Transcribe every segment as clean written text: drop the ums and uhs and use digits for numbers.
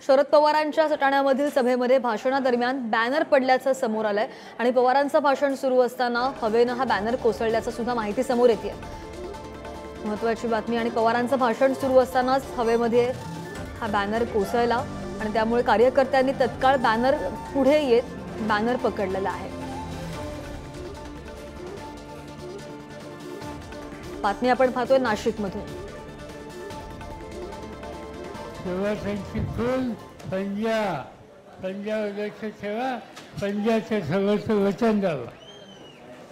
शरद पवारांच्या सटाण्यामधील सभेमध्ये भाषणादरम्यान बॅनर पडल्याचं समोर आलंय आणि पवारांचं भाषण सुरू असताना हवेनं हा बॅनर कोसळल्याचं सुद्धा माहिती समोर येते। महत्त्वाची बातमी। आणि पवारांचं भाषण सुरू असतानाच हवेमध्ये हा बॅनर कोसळला आणि त्यामुळे कार्यकर्त्यांनी तत्काळ बॅनर पुढे येत बॅनर पकडलेला आहे। बातमी आपण पाहतोय नाशिकमधून। पंजाब ठेवा, पंजाबच्या सगळं वचन द्यावं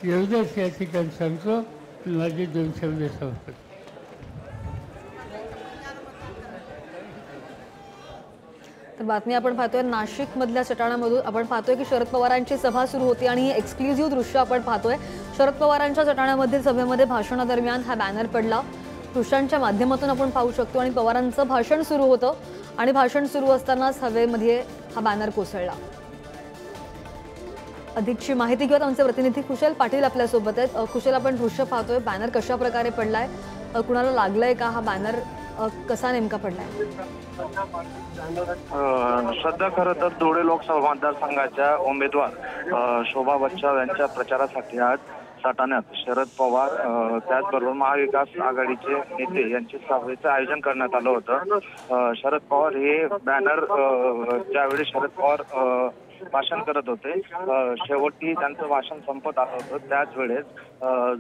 एवढंच या ठिकाणी सांगतो। माझे 2 शब्द सांगतो। तर बातमी आपण पाहतोय नाशिक मधल्या सटाणामधून। आपण पाहतोय की शरद पवारांची सभा सुरू होती आणि ही एक्सक्लुझिव्ह दृश्य आपण पाहतोय। शरद पवारांच्या सटाणामधील सभेमध्ये भाषणादरम्यान हा बॅनर पडला। दृश्यांच्या माध्यमातून आपण पाहू शकतो आणि पवारांचं भाषण सुरू होतं आणि भाषण सुरू असतानाच हवेमध्ये हा बॅनर कोसळला। अधिकची माहिती घेऊयात आमचे प्रतिनिधी कुशल पाटील आपल्या सोबत आहेत। कुशल, आपण दृश्य पाहतोय, बॅनर कशा प्रकारे पडलाय, कुणाला लागलाय का हा बॅनर, कसा नेमका पडलाय? सध्या खरं तर धुळे लोकसभा मतदारसंघाच्या उमेदवार शोभा बच्चाव यांच्या प्रचारासाठी आज सटाण्यात शरद पवार त्याचबरोबर महाविकास आघाडीचे नेते यांचे सभेचं आयोजन करण्यात आलं होतं। शरद पवार हे बॅनर ज्यावेळी शरद पवार भाषण करत होते, शेवटी त्यांचं भाषण संपत आलं होतं त्याच वेळेस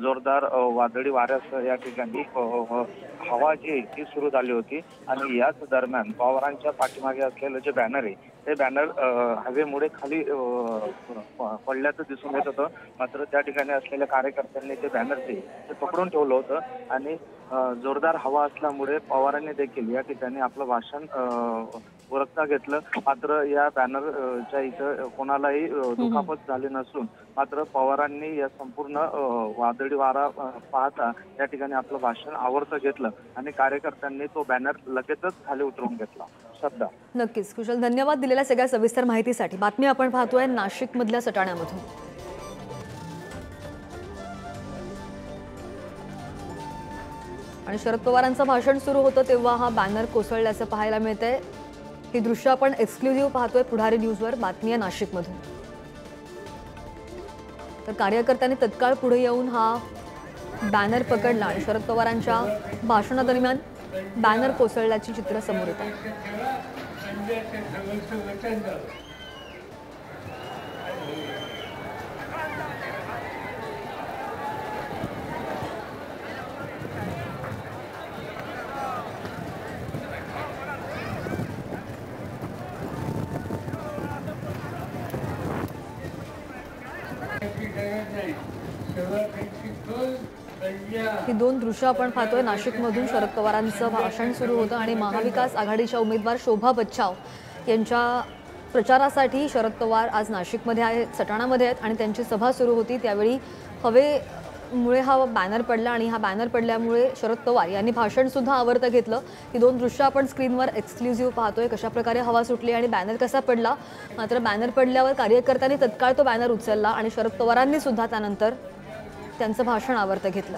जोरदार वादळी वाऱ्यासह या ठिकाणी हवा जी ती सुरू झाली होती आणि याच दरम्यान पवारांच्या पाठीमागे असलेलं जे बॅनर आहे ते बॅनर हवेमुळे खाली पडल्याचं दिसून येत होतं। मात्र त्या ठिकाणी असलेल्या कार्यकर्त्यांनी ते बॅनर ते पकडून ठेवलं होतं आणि जोरदार हवा असल्यामुळे पवारांनी देखील या ठिकाणी आपलं भाषण उरकता घेतलं। मात्र या बॅनरच्या इथं कोणालाही दुखापत झाली नसून मात्र पवारांनी या संपूर्ण वादळी वारा पाहता या ठिकाणी आपलं भाषण आवरतं घेतलं आणि कार्यकर्त्यांनी तो बॅनर लगेचच खाली उतरवून घेतला। शब्द नक्कीच कुशल, धन्यवाद दिलेल्या सगळ्या सविस्तर माहितीसाठी। बातमी आपण पाहतोय नाशिक मधल्या सटाण्यामधून। आणि शरद पवारांचं भाषण सुरू होतं तेव्हा हा बॅनर कोसळल्याचं पाहायला मिळतंय। ही दृश्य आपण एक्सक्लुझिव्ह पाहतोय पुढारी न्यूजवर। बातमी आहे नाशिकमधून। तर कार्यकर्त्यांनी तत्काळ पुढे येऊन हा बॅनर पकडला आणि शरद पवारांच्या भाषणादरम्यान बॅनर कोसळल्याची चित्र समोर येतात। ही 2 दृश्य आपण पाहतोय नाशिकमधून। शरद पवारांचं भाषण सुरू होतं आणि महाविकास आघाडीच्या उमेदवार शोभा बच्चाव यांच्या प्रचारासाठी शरद पवार आज नाशिकमध्ये आहेत, सटाणामध्ये आहेत आणि त्यांची सभा सुरू होती। त्यावेळी हवेमुळे हा बॅनर पडला आणि हा बॅनर पडल्यामुळे शरद पवार यांनी भाषण सुद्धा आवरतं घेतलं। ही 2 दृश्य आपण स्क्रीनवर एक्सक्लुझिव्ह पाहतोय, कशा प्रकारे हवा सुटली आणि बॅनर कसा पडला। मात्र बॅनर पडल्यावर कार्यकर्त्यांनी तत्काळ तो बॅनर उचलला आणि शरद पवारांनी सुद्धा त्यानंतर त्यांचं भाषण आवरतं घेतलं।